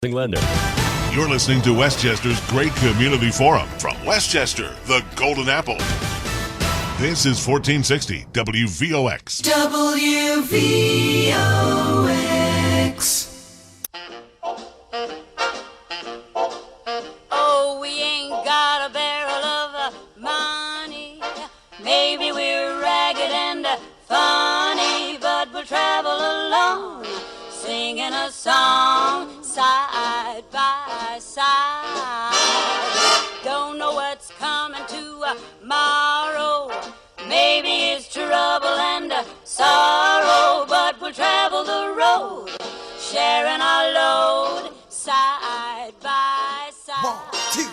Lender. You're listening to Westchester's Great Community Forum from Westchester, the Golden Apple. This is 1460 WVOX. WVOX. Oh, we ain't got a barrel of money. Maybe we're ragged and funny, but we'll travel along, singing a song side by side. Don't know what's coming tomorrow. Maybe it's trouble and sorrow, but we'll travel the road, sharing our load side by side. 1, 2.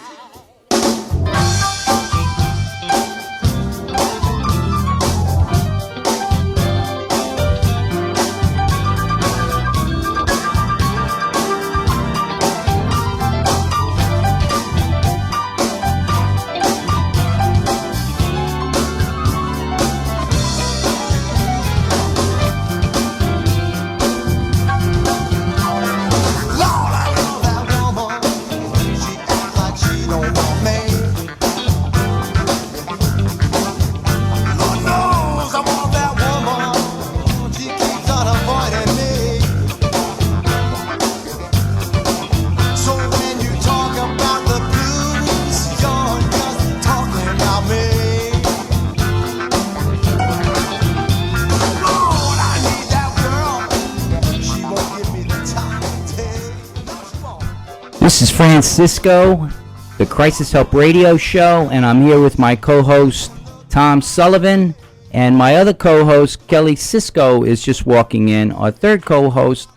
This is Fran Sisco, the Crisis Help Radio Show, and I'm here with my co-host, Tom Sullivan, and my other co-host, Kelly Sisco, is just walking in. Our third co-host,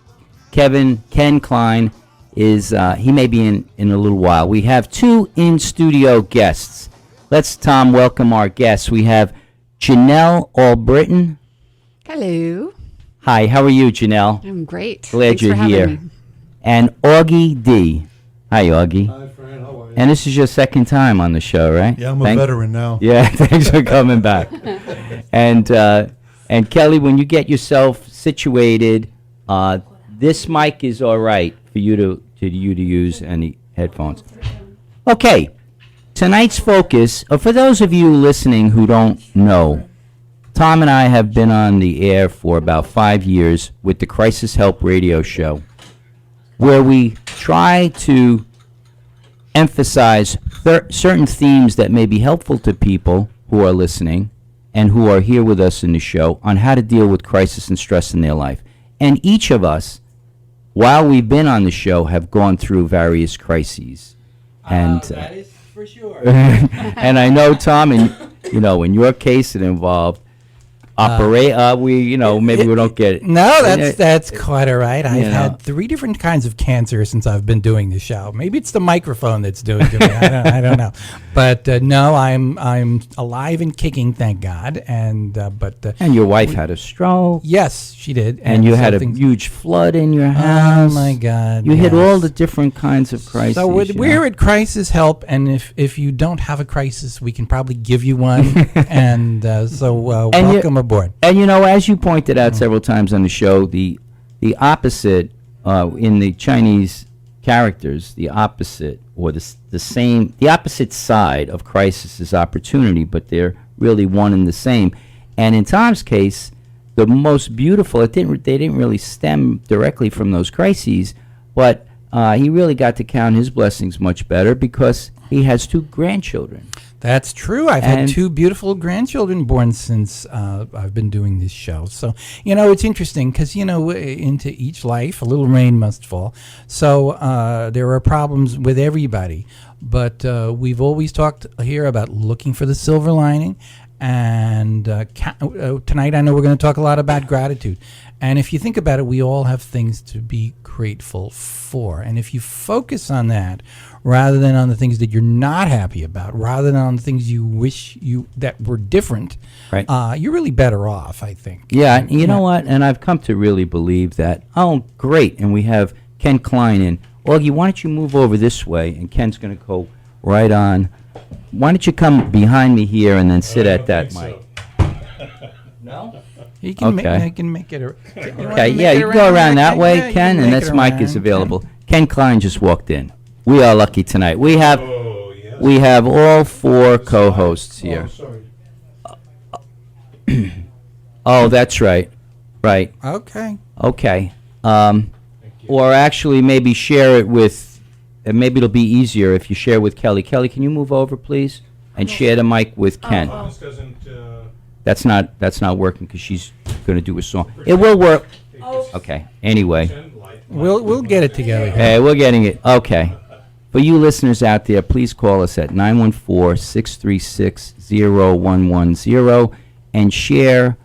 Ken Kline, is he may be in a little while. We have two in-studio guests. Let's, Tom, welcome our guests. We have Janelle Albritton. Hello. Hi, how are you, Janelle? I'm great. Glad Thanks you're for having here. me. And Augie D. Hi, Augie. Hi, Fran. How are you? And this is your second time on the show, right? Yeah, I'm a veteran now. Yeah, thanks for coming back. And Kelly, when you get yourself situated, this mic is all right for you to use any headphones. Okay, tonight's focus, for those of you listening who don't know, Tom and I have been on the air for about 5 years with the Crisis Help Radio Show, where we try to emphasize certain themes that may be helpful to people who are listening and who are here with us in the show on how to deal with crisis and stress in their life. And each of us, while we've been on the show, have gone through various crises. And that is for sure. and I know, Tom, in your case, it involved maybe we don't get it. No, that's quite all right. I've had 3 different kinds of cancer since I've been doing the show. Maybe it's the microphone that's doing it to me. I don't know. But no, I'm alive and kicking, thank God. And your wife had a stroke. Yes, she did. And you had a huge flood in your house. Oh my God! You hit all the different kinds of crises. So we're at Crisis Help, and if you don't have a crisis, we can probably give you one. And welcome aboard. And as you pointed out several times on the show, the opposite in the Chinese characters, the opposite or the opposite side of crisis is opportunity, but they're really one and the same. And in Tom's case, the most beautiful, they didn't really stem directly from those crises, but he really got to count his blessings much better because he has 2 grandchildren. That's true. I've had 2 beautiful grandchildren born since I've been doing this show. So, it's interesting because, into each life, a little rain must fall. So there are problems with everybody. But we've always talked here about looking for the silver lining. And tonight I know we're going to talk a lot about gratitude. And if you think about it, we all have things to be grateful for. And if you focus on that, rather than on the things that you're not happy about, rather than on the things you wish that were different, right. You're really better off, I think. Yeah, you know what? And I've come to really believe that. Oh, great. And we have Ken Kline in. Augie, why don't you move over this way? And Ken's going to go right on. Why don't you come behind me here and then sit at that mic? No? You can okay. make it. Okay, yeah, you can go around that way, Ken, and this mic is available. Ken Kline just walked in. We are lucky tonight. We have Oh, yes. we have all four co-hosts here. sorry. Oh, that's right. Right. Okay. Okay. Or actually, maybe share it with, and maybe it'll be easier if you share with Kelly. Kelly, can you move over, please, and share the mic with Ken? This doesn't, That's not working because she's going to do a song. It will work. Okay. Anyway, We'll get it together. hey, we're getting it. Okay. For you listeners out there, please call us at 914-636-0110 and share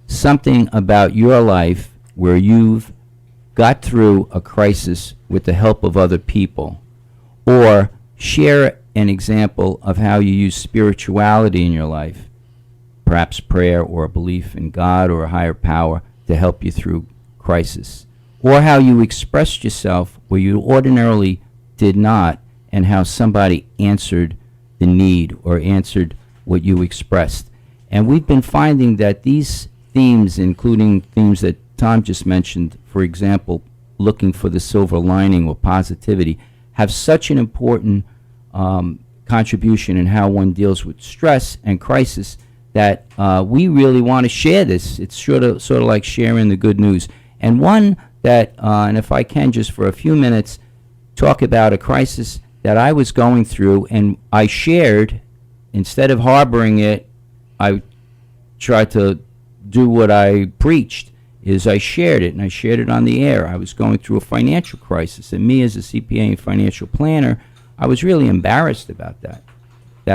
something about your life where you've got through a crisis with the help of other people, or share an example of how you use spirituality in your life, perhaps prayer or a belief in God or a higher power to help you through crisis, or how you expressed yourself where you ordinarily did not, and how somebody answered the need or answered what you expressed. And we've been finding that these themes, including themes that Tom just mentioned, for example, looking for the silver lining or positivity, have such an important contribution in how one deals with stress and crisis that we really want to share this. It's sort of like sharing the good news. And one that, and if I can just for a few minutes, talk about a crisis that I was going through, and I shared, instead of harboring it, I tried to do what I preached, is I shared it, and I shared it on the air. I was going through a financial crisis, and me as a CPA and financial planner, I was really embarrassed about that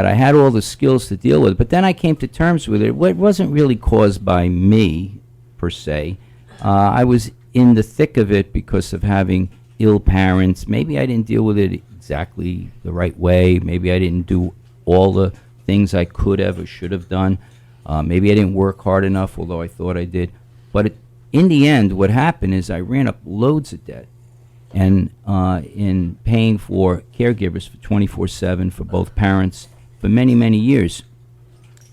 I had all the skills to deal with it. But then I came to terms with it. It wasn't really caused by me, per se. I was in the thick of it because of having ill parents. Maybe I didn't deal with it exactly the right way. Maybe I didn't do all the things I could have or should have done. Maybe I didn't work hard enough, although I thought I did. But in the end, what happened is I ran up loads of debt. And in paying for caregivers for 24/7 for both parents for many, many years.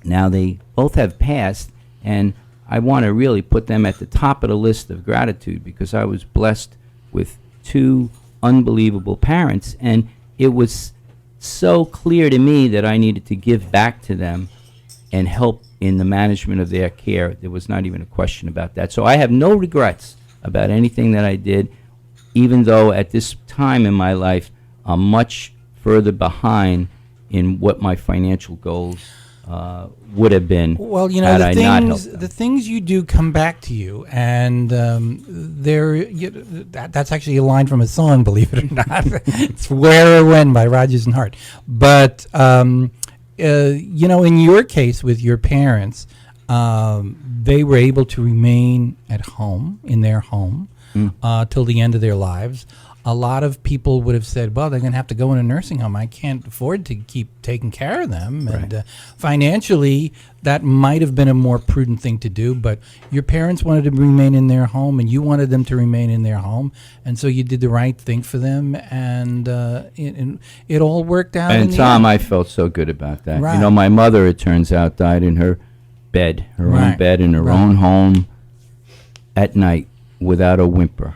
Now they both have passed, and I want to really put them at the top of the list of gratitude because I was blessed with two unbelievable parents, and it was so clear to me that I needed to give back to them and help in the management of their care. There was not even a question about that. So I have no regrets about anything that I did, even though at this time in my life I'm much further behind in what my financial goals would have been. Well, you know, had I not helped the them. things you do come back to you, and that's actually a line from a song, believe it or not. It's "Where or When" by Rodgers and Hart. But you know, in your case with your parents, they were able to remain at home in their home till the end of their lives. A lot of people would have said, well, they're going to have to go in a nursing home. I can't afford to keep taking care of them. Right. And financially, that might have been a more prudent thing to do. But your parents wanted to remain in their home, and you wanted them to remain in their home. And so you did the right thing for them, and it all worked out. And in the Tom, end. I felt so good about that. Right. You know, my mother, it turns out, died in her bed, her own Right. bed in her Right. own home at night without a whimper.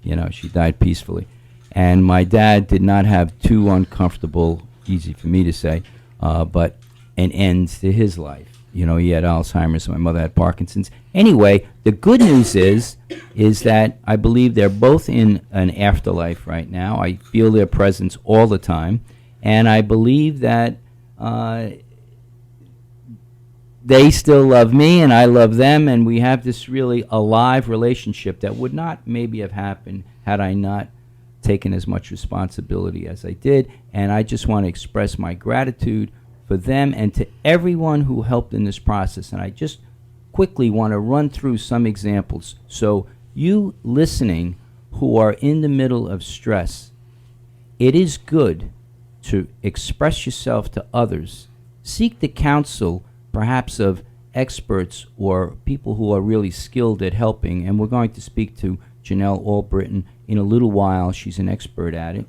You know, she died peacefully. And my dad did not have too uncomfortable, easy for me to say, but an end to his life. You know, he had Alzheimer's, my mother had Parkinson's. Anyway, the good news is that I believe they're both in an afterlife right now. I feel their presence all the time. And I believe that they still love me and I love them, and we have this really alive relationship that would not maybe have happened had I not taken as much responsibility as I did. And I just want to express my gratitude for them and to everyone who helped in this process. And I just quickly want to run through some examples. So you listening who are in the middle of stress, it is good to express yourself to others. Seek the counsel perhaps of experts or people who are really skilled at helping. And we're going to speak to Janelle Albritton in a little while. She's an expert at it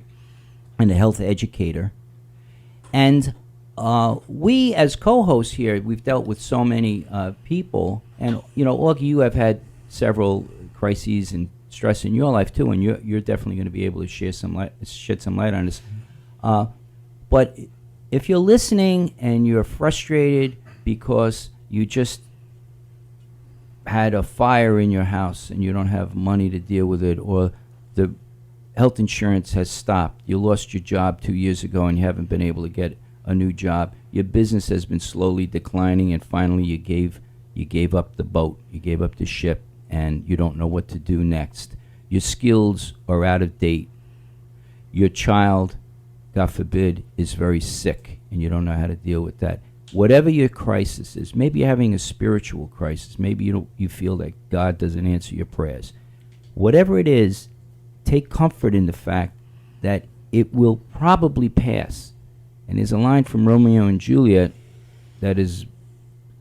and a health educator. And we as co-hosts here, we've dealt with so many people. And, you know, Augie, you have had several crises in stress in your life too, and you're definitely going to be able to shed some light on this. But if you're listening and you're frustrated because you just had a fire in your house and you don't have money to deal with it, or the health insurance has stopped, you lost your job 2 years ago and you haven't been able to get a new job, your business has been slowly declining, and finally you gave up the boat, you gave up the ship, and you don't know what to do next. Your skills are out of date. Your child, God forbid, is very sick, and you don't know how to deal with that. Whatever your crisis is, maybe you're having a spiritual crisis, maybe you feel that God doesn't answer your prayers. Whatever it is, take comfort in the fact that it will probably pass. And there's a line from Romeo and Juliet that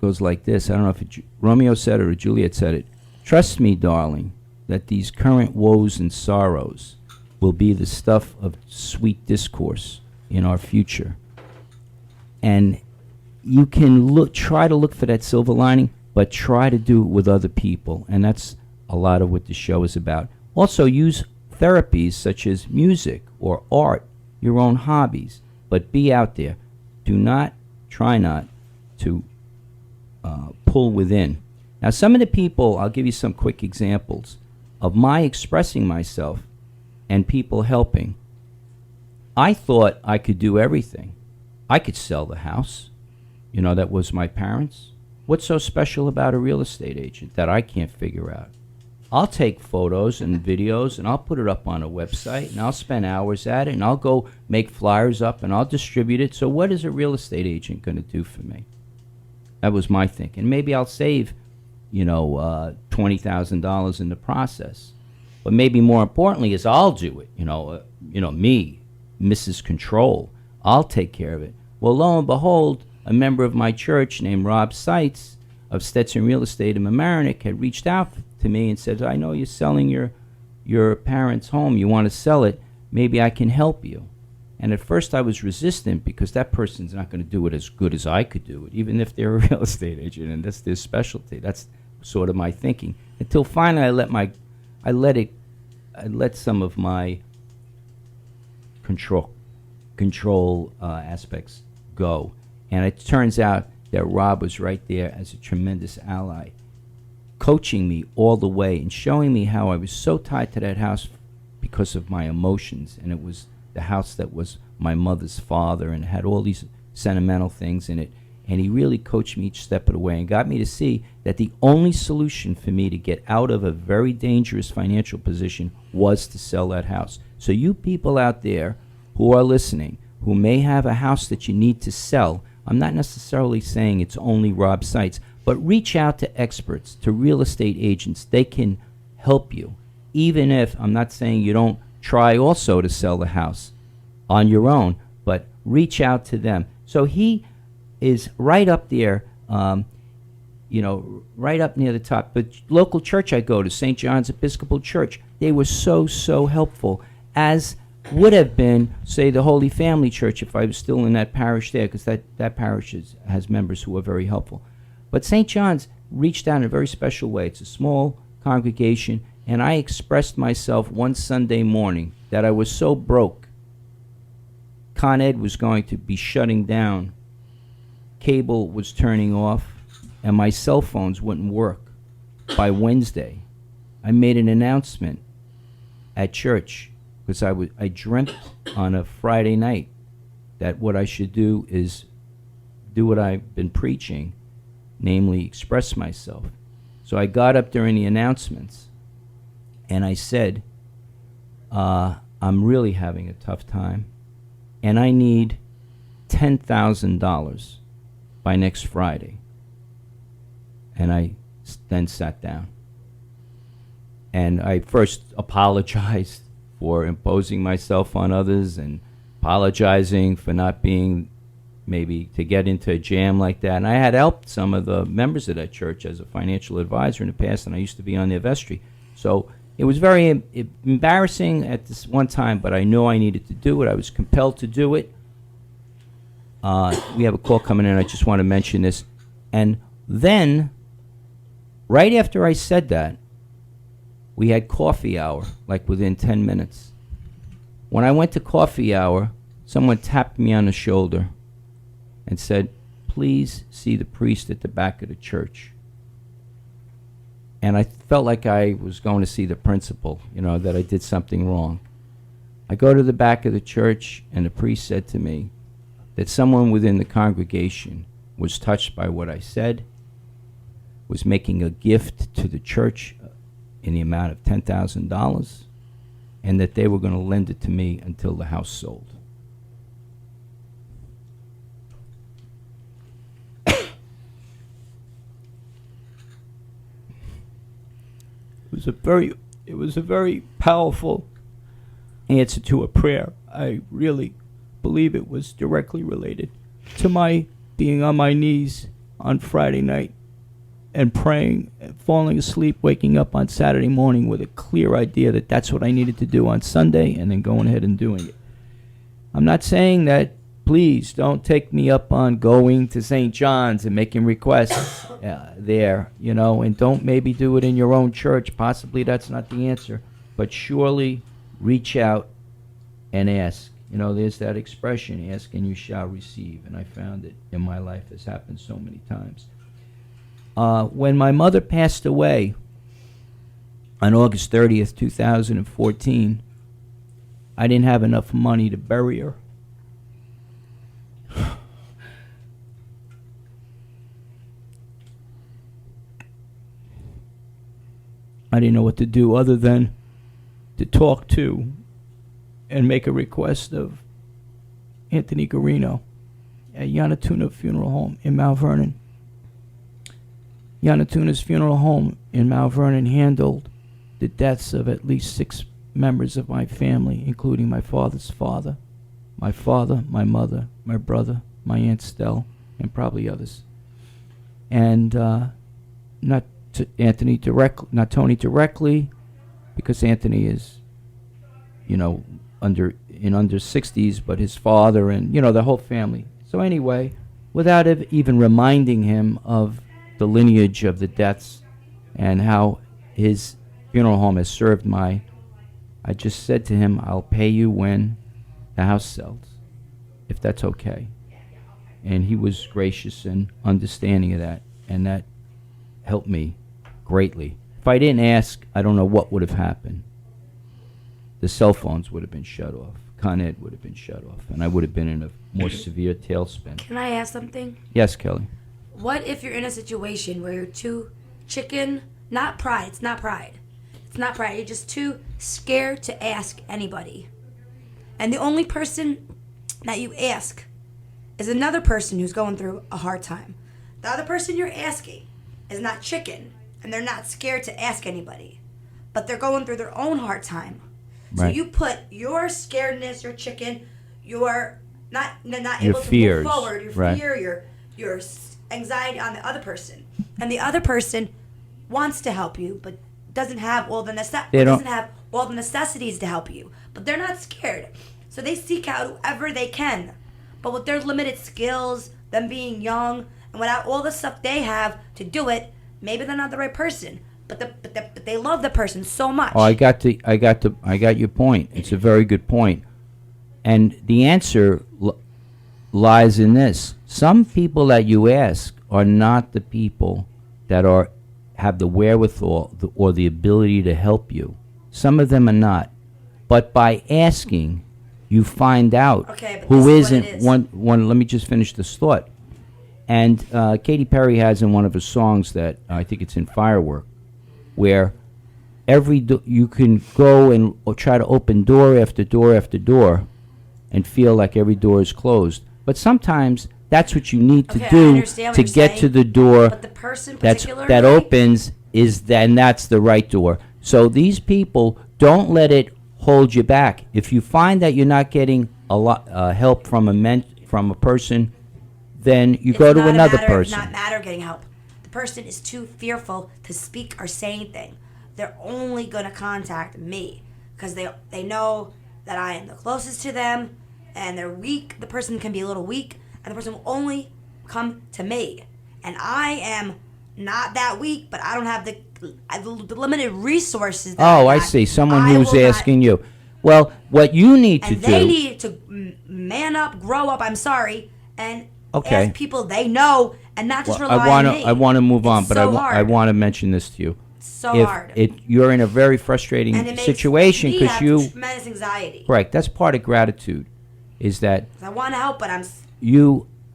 goes like this. I don't know if Romeo said it or Juliet said it. Trust me, darling, that these current woes and sorrows will be the stuff of sweet discourse in our future. And you can try to look for that silver lining, but try to do it with other people. And that's a lot of what the show is about. Also, use therapies such as music or art, your own hobbies, but be out there. Try not to pull within. Now, some of the people, I'll give you some quick examples of my expressing myself and people helping. I thought I could do everything. I could sell the house. That was my parents. What's so special about a real estate agent that I can't figure out? I'll take photos and videos and I'll put it up on a website and I'll spend hours at it and I'll go make flyers up and I'll distribute it. So what is a real estate agent going to do for me? That was my thinking. Maybe I'll save, $20,000 in the process. But maybe more importantly is I'll do it. Me, Mrs. Control. I'll take care of it. Well, lo and behold, a member of my church named Rob Seitz of Stetson Real Estate in Mamaroneck had reached out to me and said, I know you're selling your parents' home. You want to sell it. Maybe I can help you. And at first I was resistant because that person's not going to do it as good as I could do it, even if they're a real estate agent and that's their specialty. That's sort of my thinking. Until finally I let some of my control aspects go. And it turns out that Rob was right there as a tremendous ally, coaching me all the way and showing me how I was so tied to that house because of my emotions. And it was the house that was my mother's father and had all these sentimental things in it. And he really coached me each step of the way and got me to see that the only solution for me to get out of a very dangerous financial position was to sell that house. So you people out there who are listening, who may have a house that you need to sell, I'm not necessarily saying it's only Rob Seitz, but reach out to experts, to real estate agents. They can help you. Even if, I'm not saying you don't try also to sell the house on your own, but reach out to them. So he is right up there, right up near the top. But local church I go to, St. John's Episcopal Church, they were so helpful, as would have been, say, the Holy Family Church if I was still in that parish there, because that parish has members who are very helpful. But St. John's reached out in a very special way. It's a small congregation, and I expressed myself one Sunday morning that I was so broke. Con Ed was going to be shutting down. Cable was turning off, and my cell phones wouldn't work. By Wednesday, I made an announcement at church, because I dreamt on a Friday night that what I should do is do what I've been preaching, namely express myself. So I got up during the announcements, and I said, I'm really having a tough time, and I need $10,000 by next Friday. And I then sat down. And I first apologized for imposing myself on others and apologizing for not being maybe to get into a jam like that. And I had helped some of the members of that church as a financial advisor in the past, and I used to be on their vestry. So it was very embarrassing at this one time, but I knew I needed to do it. I was compelled to do it. We have a call coming in. I just want to mention this. And then, right after I said that, we had coffee hour, like within 10 minutes. When I went to coffee hour, someone tapped me on the shoulder and said, please see the priest at the back of the church. And I felt like I was going to see the principal, that I did something wrong. I go to the back of the church, and the priest said to me that someone within the congregation was touched by what I said, was making a gift to the church in the amount of $10,000, and that they were going to lend it to me until the house sold. It was a very powerful answer to a prayer. I really believe it was directly related to my being on my knees on Friday night and praying, falling asleep, waking up on Saturday morning with a clear idea that that's what I needed to do on Sunday, and then going ahead and doing it. I'm not saying that, please don't take me up on going to St. John's and making requests there, and don't maybe do it in your own church. Possibly that's not the answer, but surely reach out and ask. There's that expression, ask and you shall receive, and I found it in my life. Has happened so many times. When my mother passed away on August 30th, 2014, I didn't have enough money to bury her. I didn't know what to do other than to talk to and make a request of Anthony Garino at Yanatuna Funeral Home in Mount Vernon. Yanatuna's Funeral Home in Mount Vernon handled the deaths of at least 6 members of my family, including my father's father, my mother, my brother, my Aunt Stell, and probably others. And not Tony directly, because Anthony is, under 60s, but his father and the whole family. So anyway, without even reminding him of the lineage of the deaths and how his funeral home has served I just said to him, I'll pay you when the house sells, if that's okay. And he was gracious and understanding of that, and that helped me greatly. If I didn't ask, I don't know what would have happened. The cell phones would have been shut off. Con Ed would have been shut off, and I would have been in a more severe tailspin. Can I ask something? Yes, Kelly. What if you're in a situation where you're too chicken, not pride, it's not pride. It's not pride, you're just too scared to ask anybody. And the only person that you ask is another person who's going through a hard time. The other person you're asking is not chicken, and they're not scared to ask anybody, but they're going through their own hard time. So Right. you put your scaredness, your chicken, your not Your able fears, to move forward, your right. fear, your anxiety on the other person, and the other person wants to help you, but doesn't have all the necessities to help you. But they're not scared, so they seek out whoever they can. But with their limited skills, them being young, and without all the stuff they have to do it, maybe they're not the right person. But they love the person so much. Oh, I got your point. It's a very good point. And the answer lies in this. Some people that you ask are not the people that have the wherewithal or the ability to help you. Some of them are not. But by asking, you find out who isn't. One. Let me just finish this thought. And Katy Perry has in one of her songs that I think it's in Firework, where you can go and try to open door after door after door and feel like every door is closed. But sometimes that's what you need to do to get to the door But the person that opens that's the right door. So these people, don't let it hold you back. If you find that you're not getting a lot help from a person, then you go to another person. It's not matter getting help. The person is too fearful to speak or say anything. They're only going to contact me because they know that I am the closest to them, and they're weak. The person can be a little weak, and the person will only come to me. And I am not that weak, but I don't have the limited resources. Oh, I see. Someone I who's will not- asking you. Well, what you need to and they do. need to man up, grow up. I'm sorry, and Okay. ask people they know, and not just Well, rely on me. I want to move on, It's but so I hard. want to mention this to you. So If hard. you're in a very frustrating And it makes situation me because have you. tremendous anxiety. Correct. That's part of gratitude, is that 'Cause I want to help, but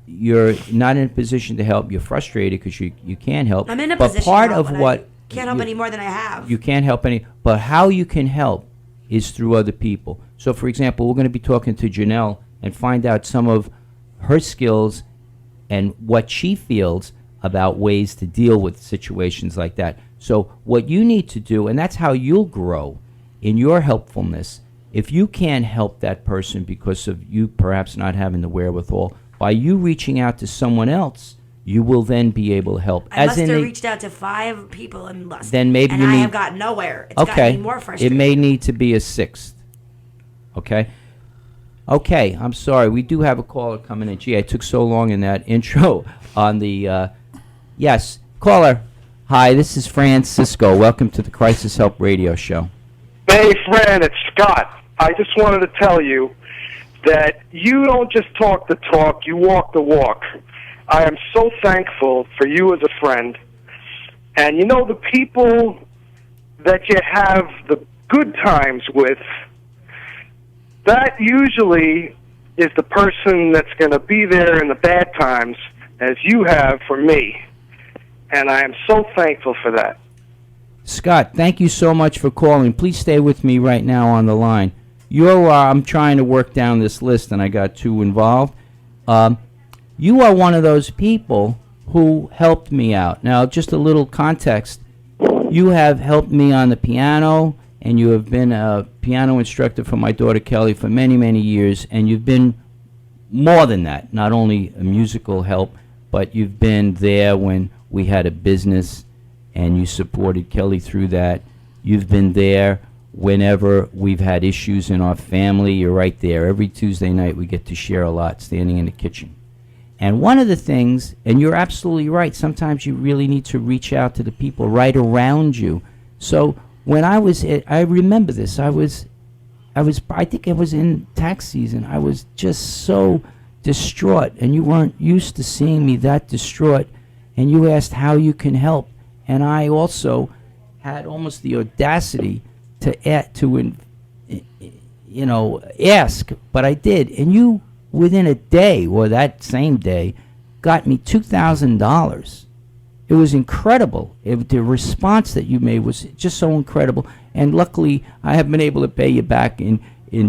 you're not in a position to help. You're frustrated because you can't help. I'm in a but position part now, of but what I can't help any more than I have. you can't help any. But how you can help is through other people. So, for example, we're going to be talking to Janelle and find out some of her skills and what she feels about ways to deal with situations like that. So, what you need to do, and that's how you'll grow in your helpfulness. If you can't help that person because of you perhaps not having the wherewithal, by you reaching out to someone else, you will then be able to help. I must have reached out to 5 people and less. Then maybe and you I need- have got nowhere. It's gotten me more it frustrated. may need to be a 6th. Okay? Okay, I'm sorry. We do have a caller coming in. Gee, I took so long in that intro on the, yes, caller. Hi, this is Fran Sisco. Welcome to the Crisis Help Radio Show. Hey, Fran, it's Scott. I just wanted to tell you that you don't just talk the talk, you walk the walk. I am so thankful for you as a friend. And you know, the people that you have the good times with, that usually is the person that's going to be there in the bad times, as you have for me. And I am so thankful for that. Scott, thank you so much for calling. Please stay with me right now on the line. I'm trying to work down this list, and I got 2 involved. You are one of those people who helped me out. Now, just a little context. You have helped me on the piano, and you have been a piano instructor for my daughter Kelly for many, many years, and you've been more than that, not only a musical help, but you've been there when we had a business, and you supported Kelly through that. You've been there whenever we've had issues in our family. You're right there. Every Tuesday night we get to share a lot, standing in the kitchen. And one of the things, and you're absolutely right, sometimes you really need to reach out to the people right around you. So when I remember this, I think it was in tax season. I was just so distraught, and you weren't used to seeing me that distraught, and you asked how you can help. And I also had almost the audacity to ask, but I did. And you, within a day, or that same day, got me $2,000. It was incredible. The response that you made was just so incredible. And luckily, I have been able to pay you back in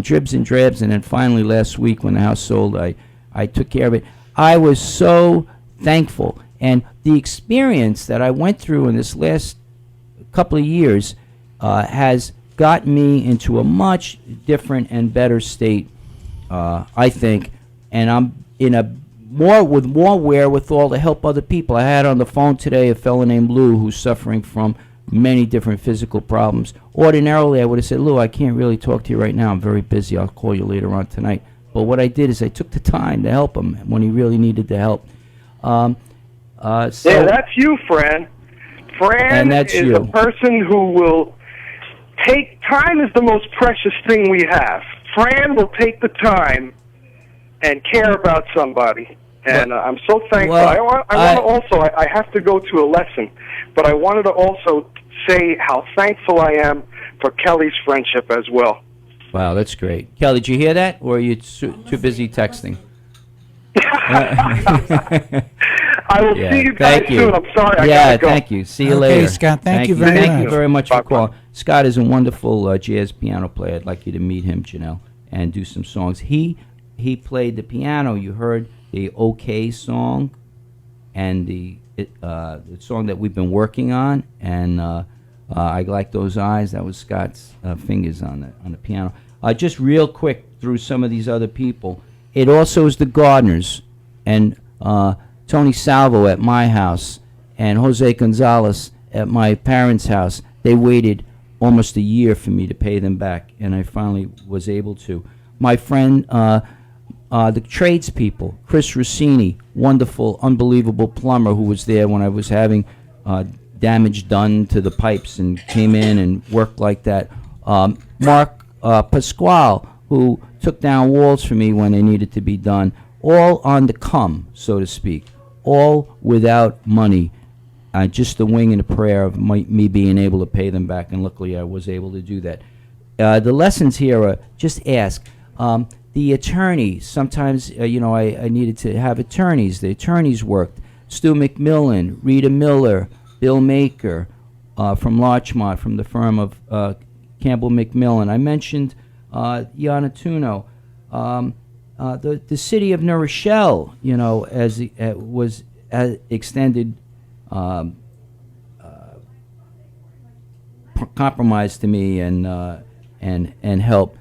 dribs and drabs. And then finally, last week, when the house sold, I took care of it. I was so thankful. And the experience that I went through in this last couple of years has got me into a much different and better state, I think. And I'm with more wherewithal to help other people. I had on the phone today a fellow named Lou who's suffering from many different physical problems. Ordinarily, I would have said, Lou, I can't really talk to you right now. I'm very busy. I'll call you later on tonight. But what I did is I took the time to help him when he really needed the help. Yeah, that's you, Fran. Fran is a person who will take time is the most precious thing we have. Fran will take the time and care about somebody. And I'm so thankful. I have to go to a lesson, but I wanted to also say how thankful I am for Kelly's friendship as well. Wow, that's great. Kelly, did you hear that, or are you too busy texting? I will see you guys soon. I'm sorry, I gotta go. Thank you. See you later. Okay, Scott, thank you very much. Thank you very much for calling. Scott is a wonderful jazz piano player. I'd like you to meet him, Janelle, and do some songs. He played the piano. You heard the OK song and the song that we've been working on, and I Like Those Eyes. That was Scott's fingers on the piano. Just real quick through some of these other people. It also is the Gardners and Tony Salvo at my house and Jose Gonzalez at my parents' house. They waited almost a year for me to pay them back, and I finally was able to. My friend, the tradespeople, Chris Rossini, wonderful, unbelievable plumber who was there when I was having damage done to the pipes and came in and worked like that. Mark Pasquale, who took down walls for me when they needed to be done, all on the come, so to speak, all without money. Just the wing and a prayer of me being able to pay them back, and luckily I was able to do that. The lessons here are just ask. The attorney, sometimes, I needed to have attorneys. The attorneys worked. Stu McMillan, Rita Miller, Bill Maker from Larchmont, from the firm of Campbell McMillan. I mentioned Yana Tuno. The city of New Rochelle, as was extended compromise to me and help.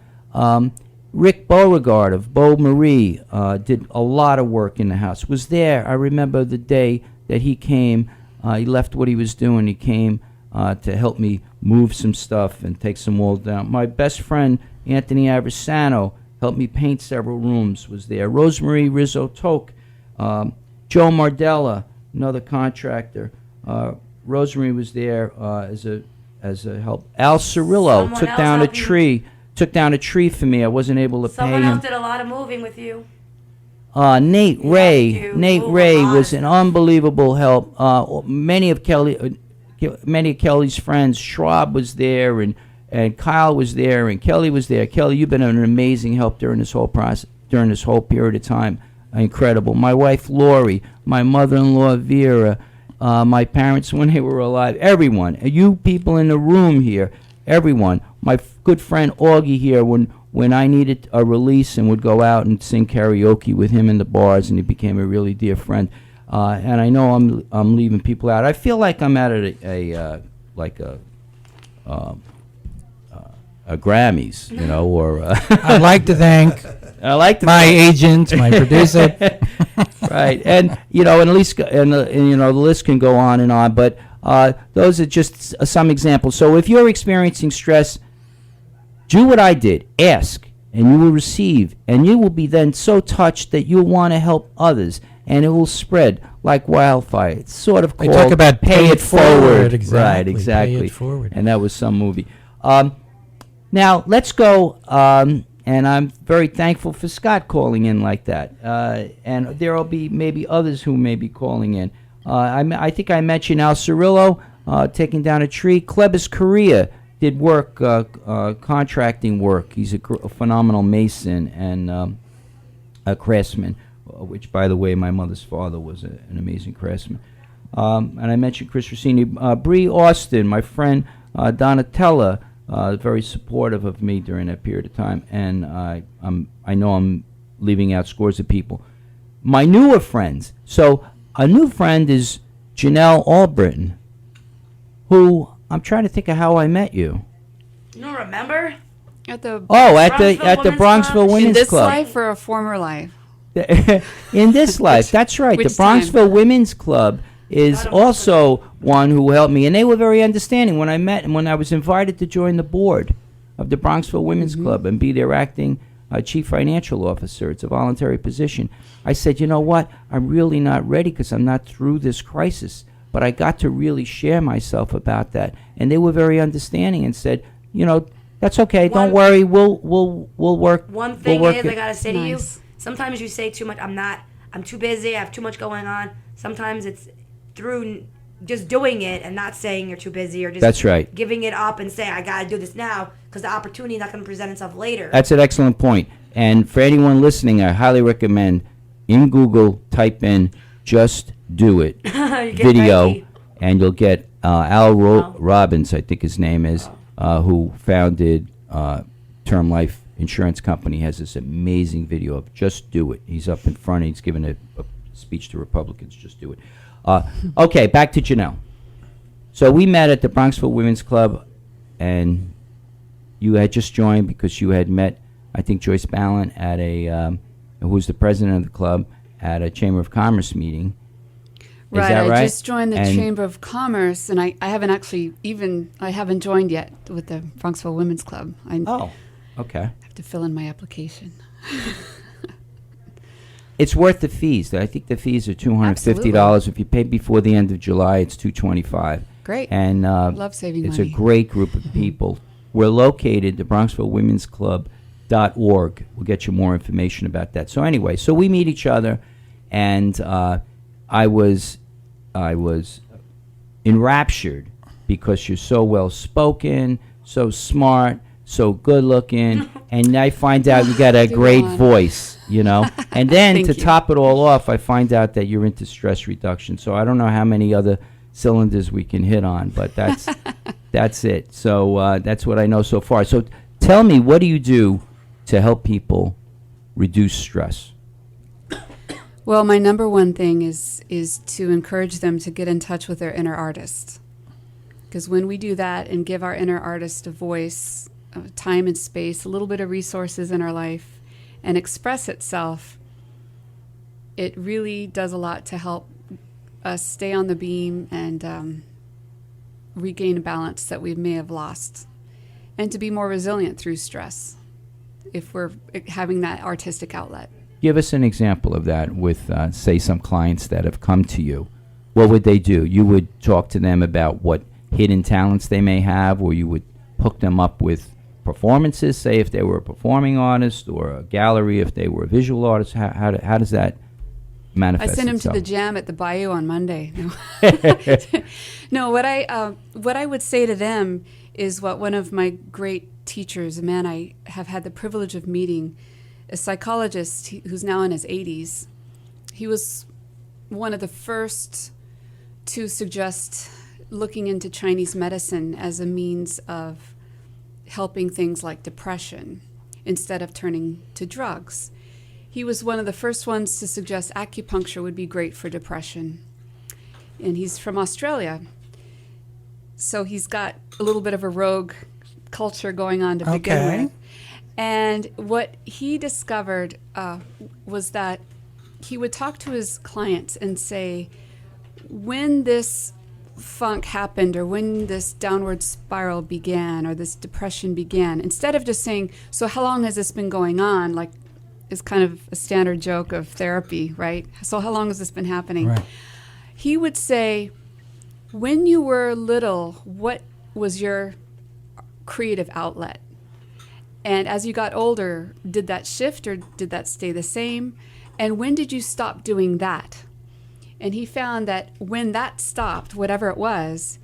Rick Beauregard of Beau Marie did a lot of work in the house. Was there. I remember the day that he came. He left what he was doing. He came to help me move some stuff and take some walls down. My best friend, Anthony Avrisano, helped me paint several rooms, was there. Rosemary Rizzo-Toke, Joe Mardella, another contractor. Rosemary was there as a help. Al Cirillo Someone took else down a helped you? tree. Took down a tree for me. I wasn't able to pay Someone him. else did a lot of moving with you. Nate Ray. you Nate move a Ray lot was of an unbelievable help. Many of Kelly's friends. Schwab was there, and Kyle was there, and Kelly was there. Kelly, you've been an amazing help during this whole process, during this whole period of time. Incredible. My wife Lori, my mother-in-law Vera, my parents when they were alive. Everyone, you people in the room here, everyone. My good friend Augie here, when I needed a release and would go out and sing karaoke with him in the bars, and he became a really dear friend. And I know I'm leaving people out. I feel like I'm at a Grammys, or I'd like to thank my agent, my producer. Right, and at least the list can go on and on, but those are just some examples. So if you're experiencing stress, do what I did. Ask, and you will receive, and you will be then so touched that you'll want to help others, and it will spread like wildfire. It's sort of They called talk about pay it forward. Exactly. Right, exactly. Pay it forward. And that was some movie. Now, let's go, and I'm very thankful for Scott calling in like that. And there will be maybe others who may be calling in. I think I mentioned Al Cirillo taking down a tree. Klebus Correa did work, contracting work. He's a phenomenal mason and a craftsman, which, by the way, my mother's father was an amazing craftsman. And I mentioned Chris Rossini. Bree Austin, my friend Donatella, very supportive of me during that period of time. And I know I'm leaving out scores of people. My newer friends. So a new friend is Janelle Albritton, who I'm trying to think of how I met you. You don't remember? At the At the Bronxville in Women's this Club. life or a former life? In this life, that's right. The which Bronxville Women's Club is also one who helped me, and they were very understanding when I met and when I was invited to join the board of the Bronxville Women's Club and be their acting chief financial officer. It's a voluntary position. I said, you know what? I'm really not ready because I'm not through this crisis. But I got to really share myself about that, and they were very understanding and said, that's okay. Don't worry. We'll work. One thing we'll work is, I gotta say to you, Nice. sometimes you say too much. I'm too busy. I have too much going on. Sometimes it's through just doing it and not saying you're too busy or just That's right. giving it up and saying I gotta do this now because the opportunity is not going to present itself later. That's an excellent point. And for anyone listening, I highly recommend in Google type in "just do it" You get video, ready. and you'll get Al Robbins, I think his name is, who founded Term Life Insurance Company. Has this amazing video of "Just Do It." He's up in front. He's giving a speech to Republicans. Just do it. Okay, back to Janelle. So we met at the Bronxville Women's Club, and you had just joined because you had met, I think, Joyce Ballin at who was the president of the club, at a Chamber of Commerce meeting. Is Right, that right? I just joined the And- Chamber of Commerce, and I haven't actually I haven't joined yet with the Bronxville Women's Club. I Oh, okay. have to fill in my application. it's worth the fees. I think the fees are $250. If you pay before the end of July, it's $225. Great. And Love saving it's money. a great group of people. We're located, the Bronxville Women's Club.org. We'll get you more information about that. So anyway, so we meet each other, and I was enraptured because you're so well spoken, so smart, so good looking, and I find out you got a great voice, you know. And then to top it all off, I find out that you're into stress reduction. So I don't know how many other cylinders we can hit on, but that's that's it. So that's what I know so far. So tell me, what do you do to help people reduce stress? Well, my number one thing is to encourage them to get in touch with their inner artist. Because when we do that and give our inner artist a voice, time and space, a little bit of resources in our life, and express itself, it really does a lot to help us stay on the beam and regain a balance that we may have lost, and to be more resilient through stress if we're having that artistic outlet. Give us an example of that with, say, some clients that have come to you. What would they do? You would talk to them about what hidden talents they may have, or you would hook them up with performances, say if they were a performing artist, or a gallery if they were a visual artist. How does that manifest I sent him itself? to the jam at the Bayou on Monday. No, no. What I would say to them is what one of my great teachers, a man I have had the privilege of meeting, a psychologist who's now in his 80s. He was one of the first to suggest looking into Chinese medicine as a means of helping things like depression instead of turning to drugs. He was one of the first ones to suggest acupuncture would be great for depression. And he's from Australia. So he's got a little bit of a rogue culture going on to begin with. And what he discovered was that he would talk to his clients and say, when this funk happened, or when this downward spiral began, or this depression began, instead of just saying, so how long has this been going on, like is kind of a standard joke of therapy, right? So how long has this been happening? Right. He would say, when you were little, what was your creative outlet? And as you got older, did that shift or did that stay the same? And when did you stop doing that? And he found that when that stopped, whatever it was,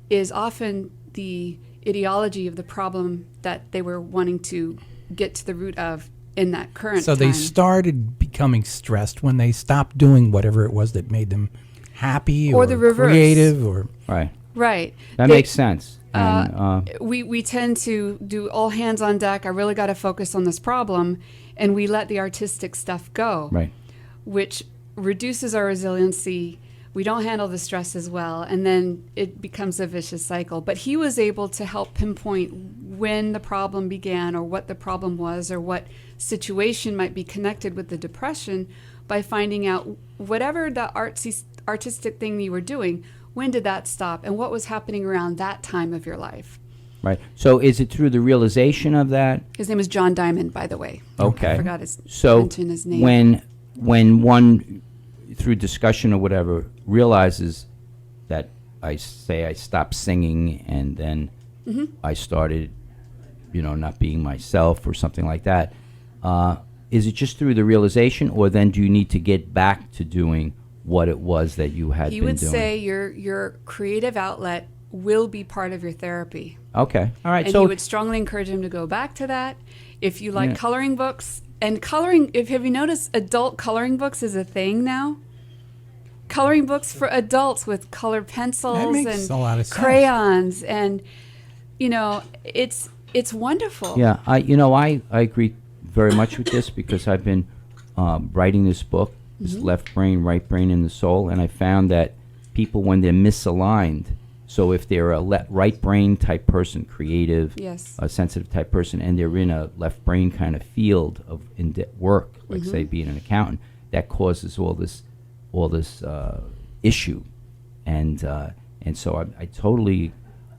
is often the ideology of the problem that they were wanting to get to the root of in that current So time. they started becoming stressed when they stopped doing whatever it was that made them happy Or or the reverse. creative or Right. Right. That makes sense. And, We tend to do all hands on deck. I really got to focus on this problem, and we let the artistic stuff go, right. which reduces our resiliency. We don't handle the stress as well, and then it becomes a vicious cycle. But he was able to help pinpoint when the problem began, or what the problem was, or what situation might be connected with the depression, by finding out whatever the artistic thing you were doing, when did that stop, and what was happening around that time of your life. Right. So is it through the realization of that? His name is John Diamond, by the way. Okay. I forgot mention his name. When one, through discussion or whatever, realizes that I stopped singing, and then I started, not being myself or something like that, is it just through the realization, or then do you need to get back to doing what it was that you had been doing? He would say your creative outlet will be part of your therapy. Okay. All right. And So he would strongly encourage him to go back to that. If you like coloring books, and coloring, have you noticed adult coloring books is a thing now? Coloring books for adults with colored pencils That makes and a lot of sense. crayons, and it's wonderful. yeah, I agree very much with this, because I've been writing this book, this Left Brain, Right Brain, and the Soul, and I found that people, when they're misaligned, so if they're a right brain type person, creative, Yes. a sensitive type person, and they're in a left brain kind of field of work, like say being an accountant, that causes all this issue, and so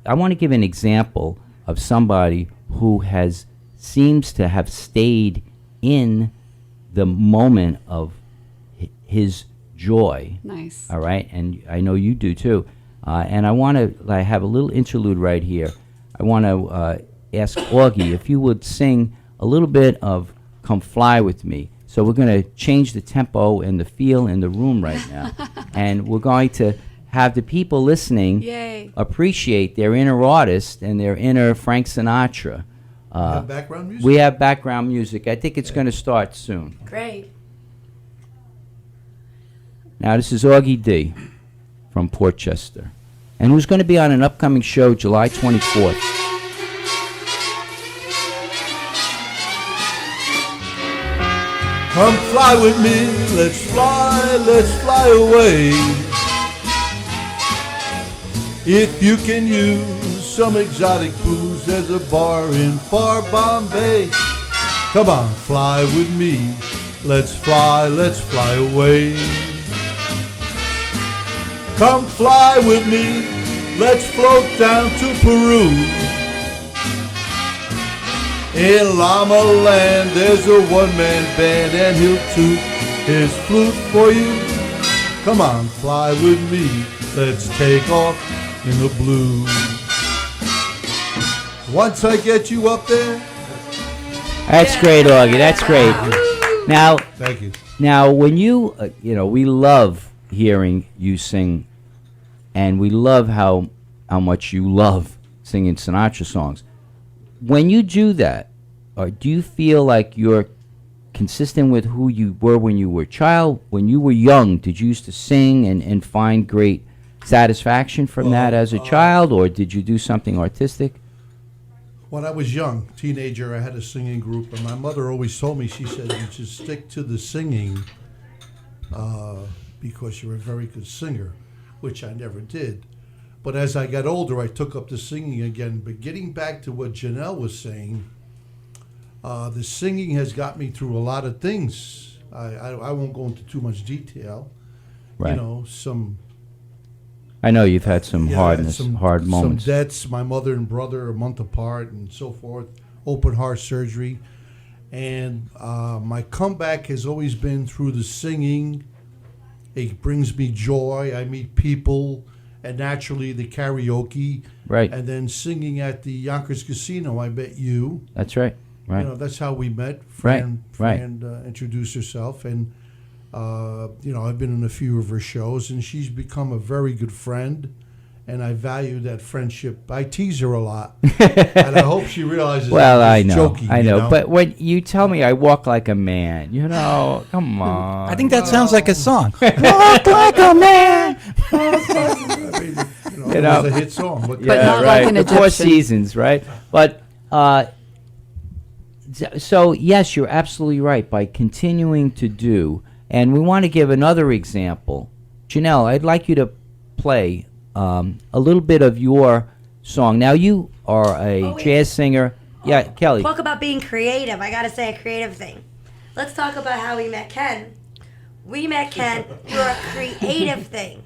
I want to give an example of somebody who seems to have stayed in the moment of his joy. Nice. All right, and I know you do too. And I want to have a little interlude right here. I want to ask Augie if you would sing a little bit of "Come Fly With Me." So we're going to change the tempo and the feel in the room right now, and we're going to have the people listening Yay. appreciate their inner artist and their inner Frank Sinatra. Have background music? We have background music. I think it's going to start soon. Great. Now, this is Augie D. from Portchester, and who's going to be on an upcoming show July 24th. Come fly with me, let's fly away. If you can use some exotic booze, there's a bar in far Bombay. Come on, fly with me, let's fly away. Come fly with me, let's float down to Peru. In Llama Land, there's a one-man band, and he'll toot his flute for you. Come on, fly with me, let's take off in the blue. Once I get you up there. That's great, Augie. That's great. Now, Thank you. Now, when you, we love hearing you sing, and we love how much you love singing Sinatra songs. When you do that, do you feel like you're consistent with who you were when you were a child? When you were young, did you used to sing and find great satisfaction from that as a child, or did you do something artistic? When I was young, teenager, I had a singing group, and my mother always told me, she said, you should stick to the singing because you're a very good singer, which I never did. But as I got older, I took up the singing again. But getting back to what Janelle was saying, the singing has got me through a lot of things. I won't go into too much detail. Right. I know you've had some hard moments. Some deaths, my mother and brother a month apart and so forth, open heart surgery. And my comeback has always been through the singing. It brings me joy. I meet people, and naturally the karaoke. Right. And then singing at the Yonkers Casino, I met you. That's right. Right. That's how we met. Fran introduced herself, and I've been in a few of her shows, and she's become a very good friend, and I value that friendship. I tease her a lot, and I hope she realizes. Well, I'm I just know, joking, I know. But when you tell me I walk like a man, come on. I think that sounds like a song. Walk like a man. It was a hit song. But not like an the Four Egyptian. Seasons, right? But so yes, you're absolutely right. By continuing to do, and we want to give another example. Janelle, I'd like you to play a little bit of your song. Now, you are a jazz singer. Yeah, Kelly. Talk about being creative. I got to say a creative thing. Let's talk about how we met Ken. We met Ken through a creative thing.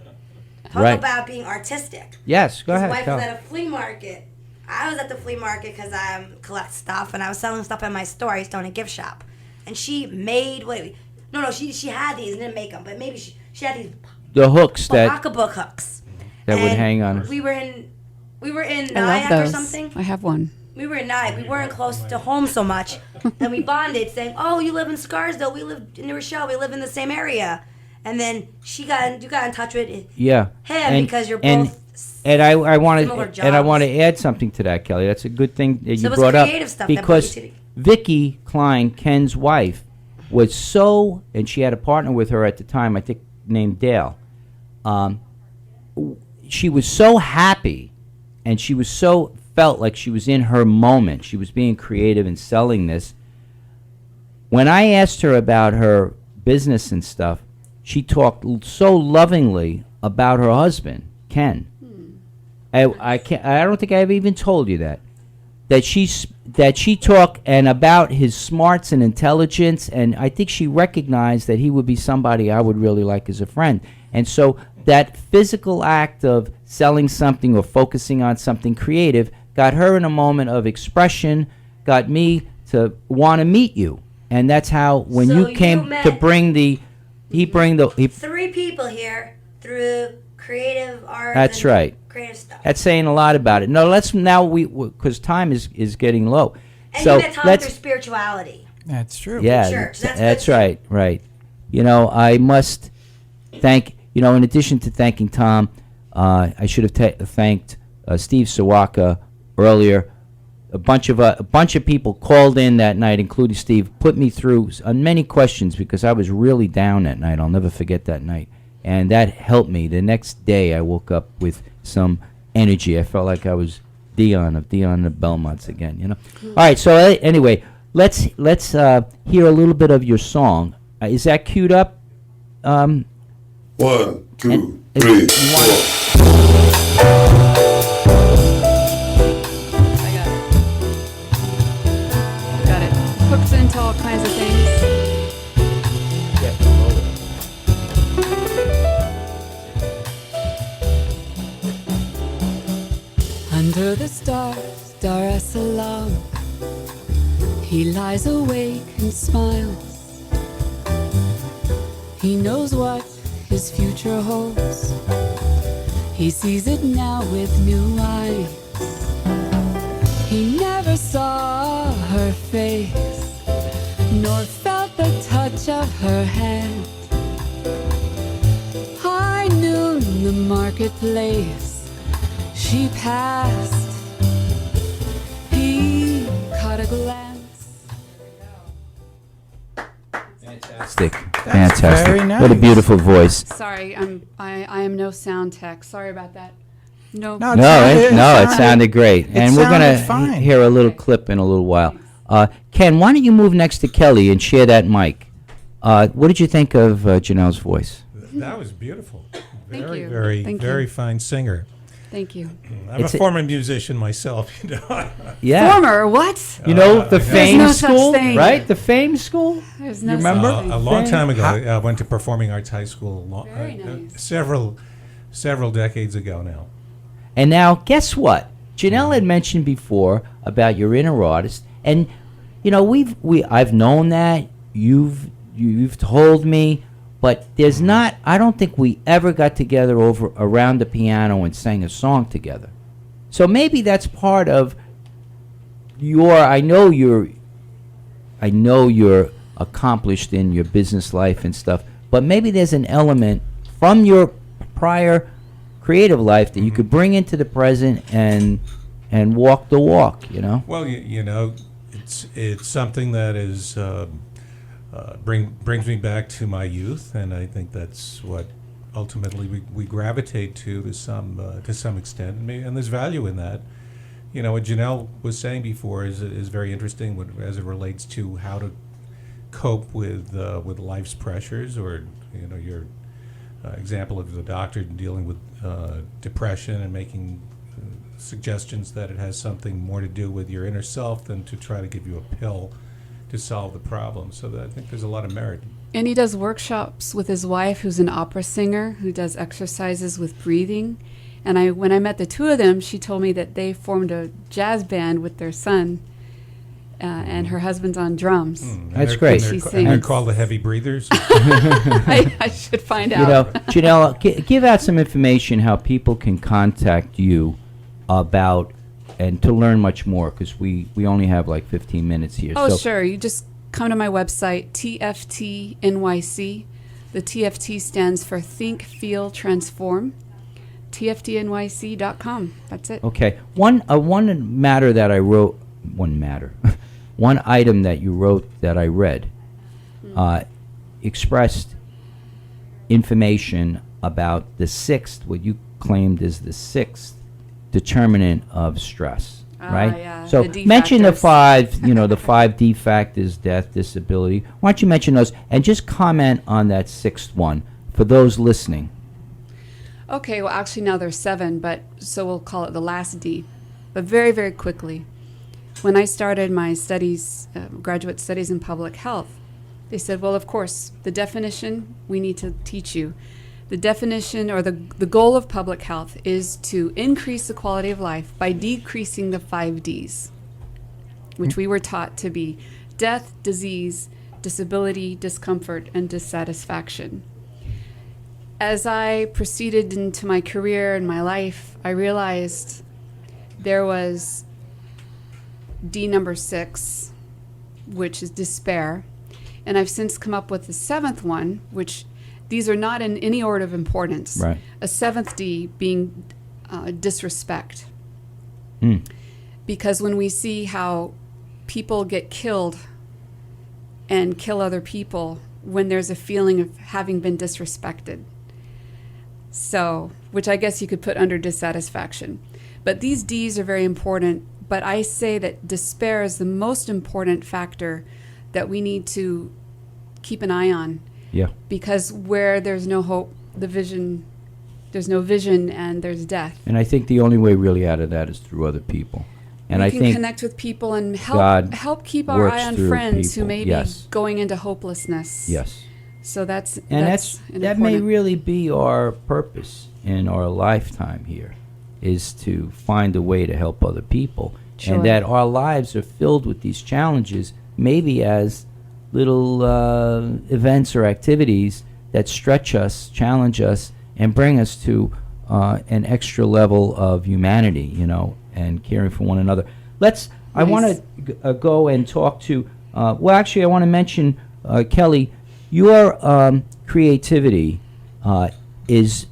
Talk about being artistic. Yes, go ahead. His wife was at a flea market. I was at the flea market because I collect stuff, and I was selling stuff at my store. I used to own a gift shop. And she made, she had these and didn't make them, but maybe she had these the hooks pocketbook hooks. that would hang on. We were in I Nyack love or those. something. I have one. We were in Nyack. We weren't close to home so much, and we bonded, saying, "Oh, you live in Scarsdale. We live in Rochelle. We live in the same area." And then you got in touch with him because you're both. And I want similar to and I jobs. want to add something to that, Kelly. That's a good thing that So you it was brought up creative stuff that because brought you to- Vicky Kline, Ken's wife, was so, and she had a partner with her at the time, I think named Dale. She was so happy, and she was so felt like she was in her moment. She was being creative and selling this. When I asked her about her business and stuff, she talked so lovingly about her husband, Ken. I don't think I've even told you that she talked and about his smarts and intelligence, and I think she recognized that he would be somebody I would really like as a friend. And so that physical act of selling something or focusing on something creative got her in a moment of expression, got me to want to meet you. And that's how when So you came you met- to bring the he bring the. He, 3 people here through creative art. That's and right. Creative stuff. That's saying a lot about it. No, let's now because time is getting low. And So you met Tom let's. through spirituality. That's true. Yeah, church. That's that's good. right. Right. You know, I must thank. You know, in addition to thanking Tom, I should have thanked Steve Sawaka earlier. A bunch of people called in that night, including Steve, put me through many questions because I was really down that night. I'll never forget that night, and that helped me. The next day, I woke up with some energy. I felt like I was Dion of Dion and the Belmonts again. You know. All right. So anyway, let's hear a little bit of your song. Is that queued up? 1, 2, if 3, you 4. Got it. Hooks into all kinds of things. Under the stars, Dar es Salaam, he lies awake and smiles. He knows what his future holds. He sees it now with new eyes. He never saw her face, nor felt the touch of her hand. High noon, the marketplace, she passed. He caught a glance. Fantastic. Fantastic. very nice. What a beautiful voice. Sorry, I am no sound tech. Sorry about that. No. No, It sounded great. And we're going sounded fine. to hear a little clip in a little while. Ken, why don't you move next to Kelly and share that mic? What did you think of Janelle's voice? That was beautiful. Thank Very, you. very, Thank you. very fine singer. Thank you. I'm It's a a- former musician myself, you know. Yeah. Former what? You know, the There's Fame no such School, thing. right? The Fame School? There's You no remember? such thing. A long time ago, How- I went to Performing Arts High School Very nice. several decades ago now. And now, guess what? Janelle had mentioned before about your inner artist, and you know I've known that you've told me, but there's not. I don't think we ever got together around the piano and sang a song together. So maybe that's part of your. I know you're accomplished in your business life and stuff, but maybe there's an element from your prior creative life that you could bring into the present and walk the walk, you know? Well, you know, it's something that is brings me back to my youth, and I think that's what ultimately we gravitate to some extent, and there's value in that. You know, what Janelle was saying before is very interesting as it relates to how to cope with life's pressures, or you know, your example of the doctor dealing with depression and making suggestions that it has something more to do with your inner self than to try to give you a pill to solve the problem. So I think there's a lot of merit. And he does workshops with his wife, who's an opera singer, who does exercises with breathing. And when I met the two of them, she told me that they formed a jazz band with their son, and her husband's on drums. That's great. She And they're sings. called the Heavy Breathers. I should find out. You know, Janelle, give out some information how people can contact you about and to learn much more, because we only have like 15 minutes here. Oh, so sure. You just come to my website, TFT NYC. The TFT stands for Think, Feel, Transform. TFTNYC.com. That's it. Okay. One matter that I wrote, one item that you wrote that I read expressed information about the sixth, what you claimed is the sixth determinant of stress, right? Yeah, So the D mention the factors. five, the 5 D factors: death, disability. Why don't you mention those and just comment on that sixth one for those listening? Okay, well, actually now there's 7, but so we'll call it the last D. But very, very quickly, when I started my studies, graduate studies in public health, they said, well, of course, the definition we need to teach you. The definition or the goal of public health is to increase the quality of life by decreasing the 5 Ds, which we were taught to be death, disease, disability, discomfort, and dissatisfaction. As I proceeded into my career and my life, I realized there was D number 6, which is despair. And I've since come up with the 7th one, which these are not in any order of importance. Right. A 7th D being disrespect. Because when we see how people get killed and kill other people when there's a feeling of having been disrespected. So, which I guess you could put under dissatisfaction. But these Ds are very important, but I say that despair is the most important factor that we need to keep an eye on. Yeah. Because where there's no hope, there's no vision, and there's death. And I think the only way really out of that is through other people. And we I can think connect with people and God help keep our works eye on through friends who people. may be Yes. going into hopelessness. Yes. So And that may really be our purpose in our lifetime here, is to find a way to help other people. Sure. And that our lives are filled with these challenges, maybe as little events or activities that stretch us, challenge us, and bring us to an extra level of humanity, and caring for one another. I want to go and talk to, well, actually, I want to mention, Kelly, your creativity has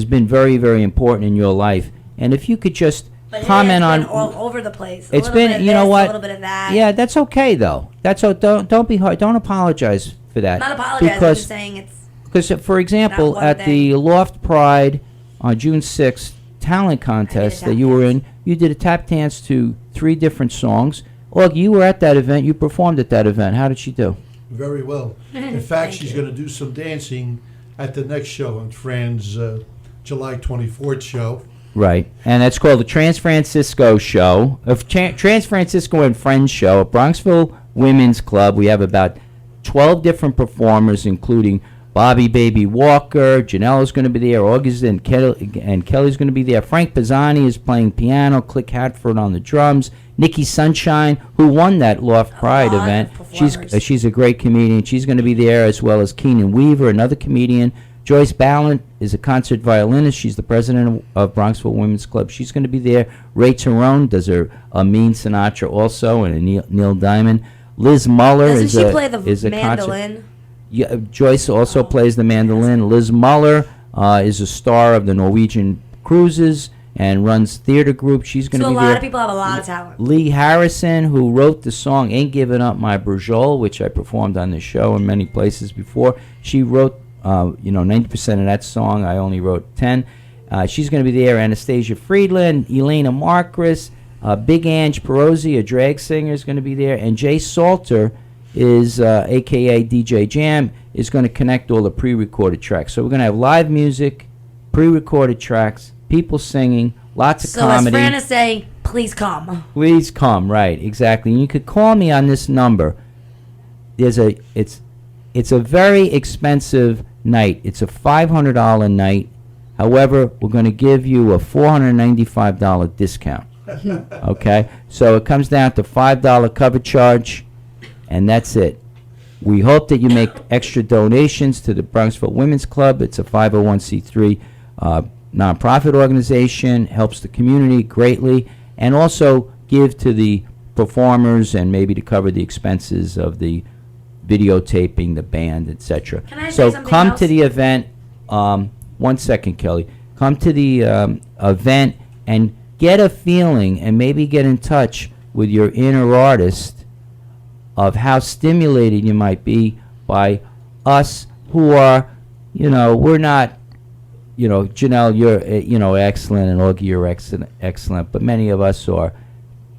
been very, very important in your life. And if you could just But comment it has on been all over the place. It's been, you know what? A little bit of that. Yeah, that's okay though. Don't be hard. Don't apologize for that. Not apologize. I'm just saying it's. Because, for example, Not one at the Loft Pride on June 6th talent contest that you were in, you did a tap dance to 3 different songs. Augie, you were at that event. You performed at that event. How did she do? Very well. In fact, she's going to do some dancing at the next show on Fran's July 24th show. Right, and that's called the Trans Fran Sisco Show, Trans Fran Sisco and Friends Show at Bronxville Women's Club. We have about 12 different performers, including Bobby Baby Walker, Janelle's going to be there, August and Kelly's going to be there. Frank Pisani is playing piano, Click Hatford on the drums. Nikki Sunshine, who won that Loft Pride event, she's a great comedian. She's going to be there, as well as Keenan Weaver, another comedian. Joyce Ballant is a concert violinist. She's the president of Bronxville Women's Club. She's going to be there. Ray Tyrone does a Mean Sinatra also, and a Neil Diamond. Liz Muller Doesn't is she a play the is a mandolin? concert. Yeah, Joyce also plays the mandolin. Liz Muller is a star of the Norwegian Cruises and runs theater group. She's going to So be a there. lot of people have a lot of talent. Lee Harrison, who wrote the song "Ain't Giving Up My Brujol," which I performed on this show in many places before. She wrote 90% of that song. I only wrote 10. She's going to be there. Anastasia Friedland, Elena Marcris, Big Ange Perozzi, a drag singer, is going to be there, and Jay Salter is a.k.a. DJ Jam, is going to connect all the pre-recorded tracks. So we're going to have live music, pre-recorded tracks, people singing, lots of comedy. So as Fran is saying, please come. Please come, right, exactly. And you could call me on this number. It's a very expensive night. It's a $500 night. However, we're going to give you a $495 discount. Okay? So it comes down to $5 cover charge, and that's it. We hope that you make extra donations to the Bronxville Women's Club. It's a 501c3 nonprofit organization, helps the community greatly, and also give to the performers and maybe to cover the expenses of the videotaping, the band, etc. Can I say So something come else? to the event. 1 second, Kelly. Come to the event and get a feeling and maybe get in touch with your inner artist of how stimulated you might be by us who are, we're not, Janelle, you're, excellent, and Augie, you're excellent, but many of us are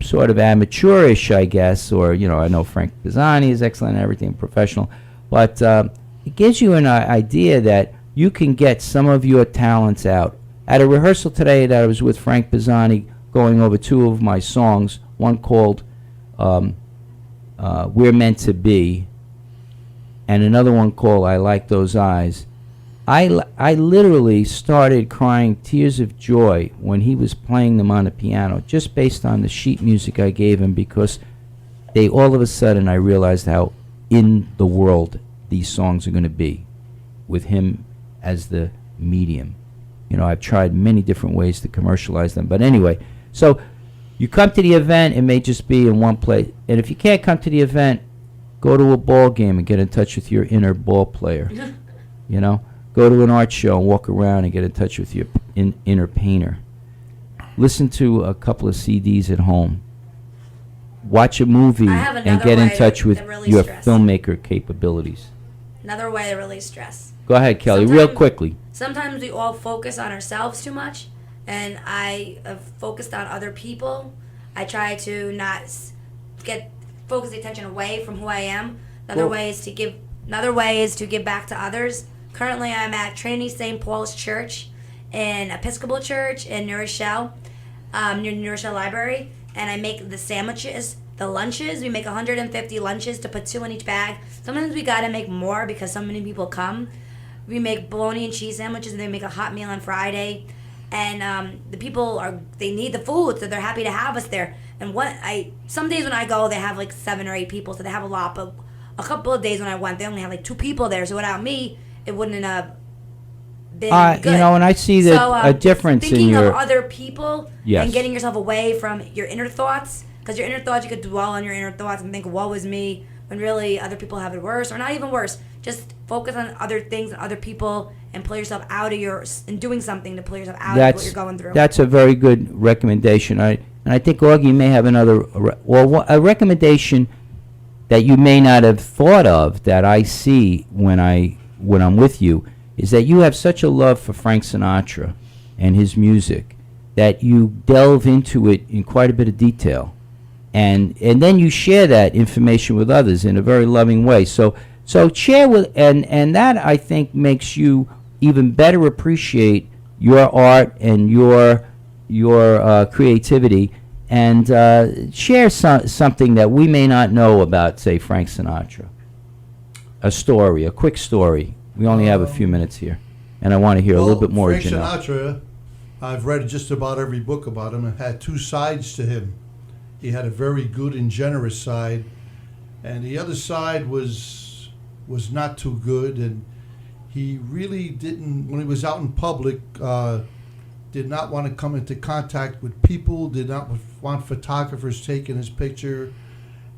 sort of amateurish, I guess, or, I know Frank Pisani is excellent and everything, professional, but it gives you an idea that you can get some of your talents out. At a rehearsal today that I was with Frank Pisani going over 2 of my songs, one called We're Meant to Be, and another one called I Like Those Eyes. I literally started crying tears of joy when he was playing them on the piano, just based on the sheet music I gave him, because all of a sudden I realized how in the world these songs are going to be with him as the medium. You know, I've tried many different ways to commercialize them. But anyway, so you come to the event, it may just be in one place. And if you can't come to the event, go to a ball game and get in touch with your inner ball player. You know, go to an art show and walk around and get in touch with your inner painter. Listen to a couple of CDs at home. Watch a movie and get in touch with your filmmaker capabilities. Another way to release stress. Go ahead, Kelly, real quickly. Sometimes we all focus on ourselves too much, and I have focused on other people. I try to not focus the attention away from who I am. Another way is to give back to others. Currently, I'm at Trinity St. Paul's Church, an Episcopal church in New Rochelle, near the New Rochelle Library, and I make the sandwiches, the lunches. We make 150 lunches to put 2 in each bag. Sometimes we gotta make more because so many people come. We make bologna and cheese sandwiches, and they make a hot meal on Friday. And the people they need the food, so they're happy to have us there. And some days when I go, they have like 7 or 8 people, so they have a lot. But a couple of days when I went, they only had like 2 people there. So without me, it wouldn't have been good. You know, and I see that a difference in thinking your of other people Yes. and getting yourself away from your inner thoughts. Because your inner thoughts, you could dwell on your inner thoughts and think, woe is me, when really other people have it worse, or not even worse. Just focus on other things and other people and pull yourself out of and doing something to pull yourself out of what you're going through. That's a very good recommendation. And I think Augie may have another, a recommendation that you may not have thought of that I see when I'm with you is that you have such a love for Frank Sinatra and his music that you delve into it in quite a bit of detail. And then you share that information with others in a very loving way. So share with, and that I think makes you even better appreciate your art and your creativity, and share something that we may not know about, say, Frank Sinatra. A quick story. We only have a few minutes here, and I want to hear a little bit more. Frank Sinatra, I've read just about every book about him, and had 2 sides to him. He had a very good and generous side, and the other side was not too good, and he really didn't, when he was out in public, did not want to come into contact with people, did not want photographers taking his picture,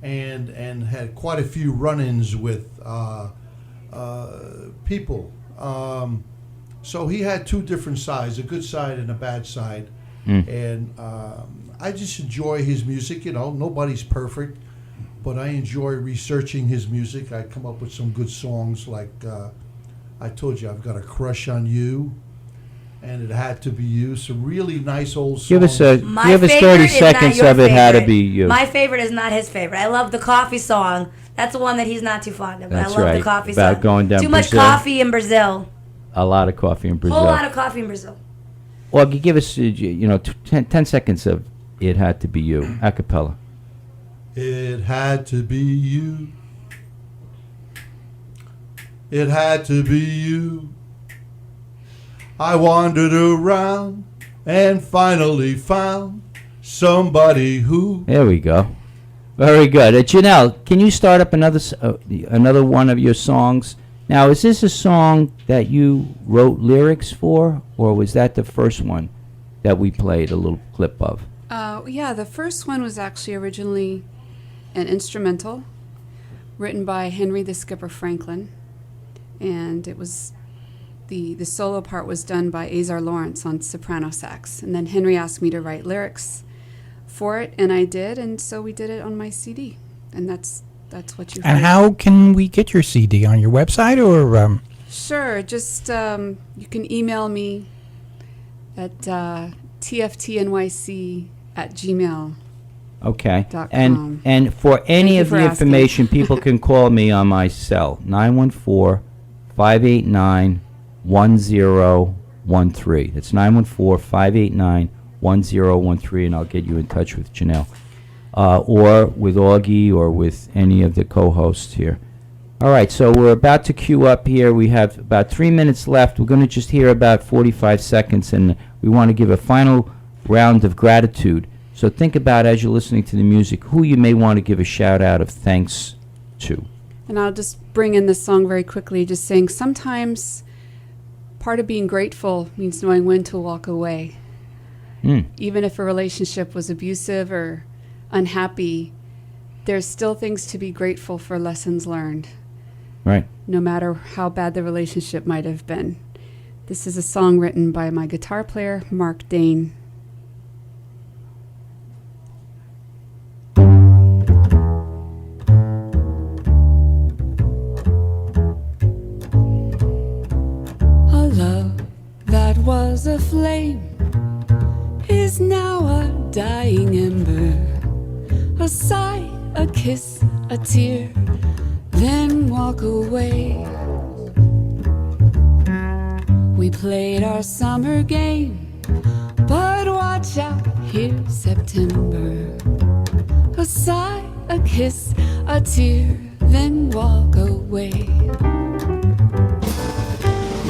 and had quite a few run-ins with people. So he had 2 different sides, a good side and a bad side. And I just enjoy his music. You know, nobody's perfect, but I enjoy researching his music. I come up with some good songs, like I told you, I've got a crush on you, and It Had to Be You. Some really nice old songs. Give us 30 seconds of It Had to Be You. My favorite is not his favorite. I love the coffee song. That's the one that he's not too fond of. That's I love right. the coffee About song. going down Too much Brazil. coffee in Brazil. A lot of coffee in Brazil. Whole lot of coffee in Brazil. Well, give us 10 seconds of It Had to Be You, a cappella. It had to be you. It had to be you. I wandered around and finally found somebody who. There we go. Very good. Janelle, can you start up another one of your songs? Now, is this a song that you wrote lyrics for, or was that the first one that we played a little clip of? Yeah, the first one was actually originally an instrumental written by Henry the Skipper Franklin, and it was the solo part was done by Azar Lawrence on soprano sax, and then Henry asked me to write lyrics for it, and I did, and so we did it on my CD, and that's what you. And heard. How can we get your CD on your website or? Sure, just you can email me at tftnyc@gmail.com. Okay. And for any of the information, people can call me on my cell, 914-589-1013. That's 914-589-1013, and I'll get you in touch with Janelle. Or with Augie or with any of the co-hosts here. All right, so we're about to queue up here. We have about 3 minutes left. We're going to just hear about 45 seconds, and we want to give a final round of gratitude. So think about, as you're listening to the music, who you may want to give a shout-out of thanks to. And I'll just bring in this song very quickly, just saying sometimes part of being grateful means knowing when to walk away. Even if a relationship was abusive or unhappy, there's still things to be grateful for, lessons learned. Right. No matter how bad the relationship might have been. This is a song written by my guitar player, Mark Dane. A love that was a flame is now a dying ember. A sigh, a kiss, a tear, then walk away. We played our summer game, but watch out, here's September. A sigh, a kiss, a tear, then walk away.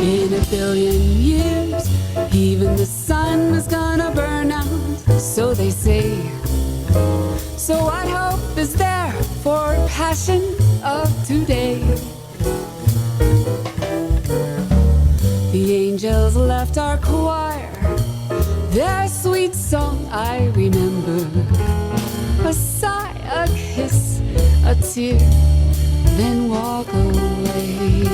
In a billion years, even the sun is gonna burn out, so they say. So what hope is there for passion of today? The angels left our choir, their sweet song I remember. A sigh, a kiss, a tear, then walk away.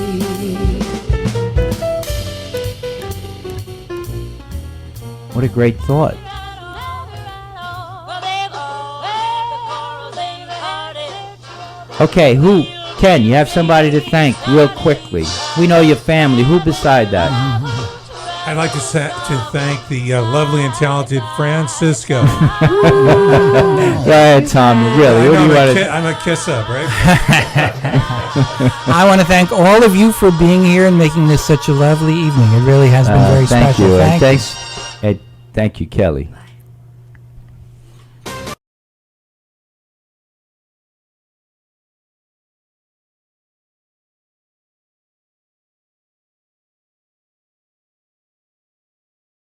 What a great thought. Okay, who? Ken, you have somebody to thank real quickly. We know your family. Who beside that? I'd like to thank the lovely and talented Fran Sisco. Go ahead, Tom. Really, what do you want to? I'm a kiss up, right? I want to thank all of you for being here and making this such a lovely evening. It really has been very Thank special. you. Thank you. Thank you, Kelly.